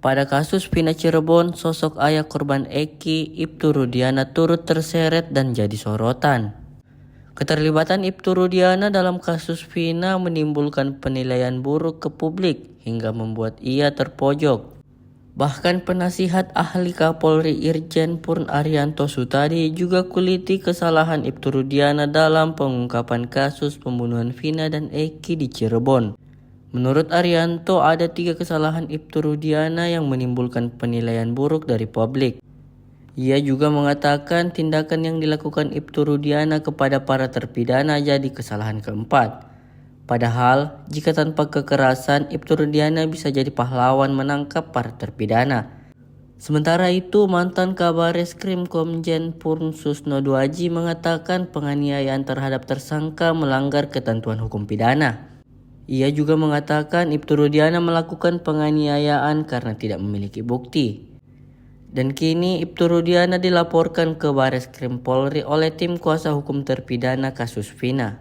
Pada kasus Vina Cirebon, sosok ayah korban Eki, Ibtu Rudiana turut terseret dan jadi sorotan. Keterlibatan Ibtu Rudiana dalam kasus Vina menimbulkan penilaian buruk ke publik hingga membuat ia terpojok. Bahkan penasihat ahli Kapolri Irjen Purn Arianto Sutadi juga kuliti kesalahan Ibtu Rudiana dalam pengungkapan kasus pembunuhan Vina dan Eki di Cirebon. Menurut Arianto, ada 3 kesalahan Ibtu Rudiana yang menimbulkan penilaian buruk dari publik. Ia juga mengatakan tindakan yang dilakukan Ibtu Rudiana kepada para terpidana jadi kesalahan keempat. Padahal, jika tanpa kekerasan, Ibtu Rudiana bisa jadi pahlawan menangkap para terpidana. Sementara itu, mantan Kabareskrim Komjen Purn Susno Duaji mengatakan penganiayaan terhadap tersangka melanggar ketentuan hukum pidana. Ia juga mengatakan Ibtu Rudiana melakukan penganiayaan karena tidak memiliki bukti. Dan kini Ibtu Rudiana dilaporkan ke Bareskrim Polri oleh tim kuasa hukum terpidana kasus Vina.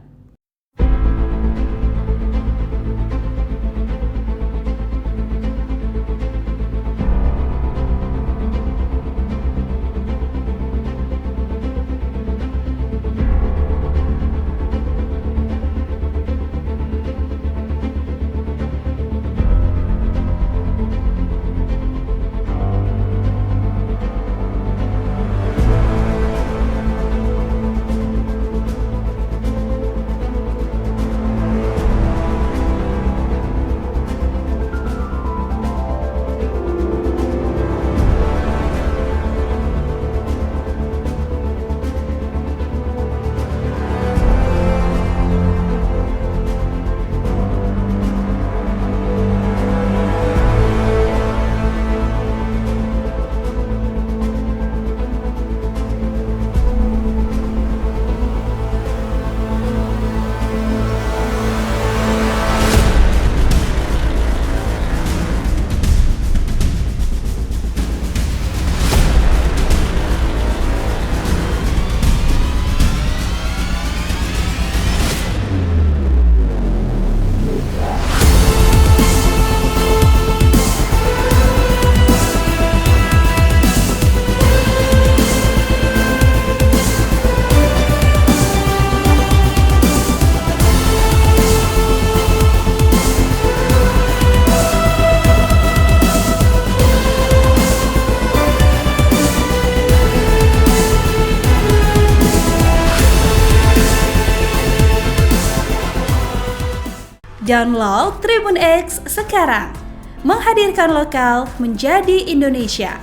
Download Tribun X sekarang, menghadirkan lokal menjadi Indonesia.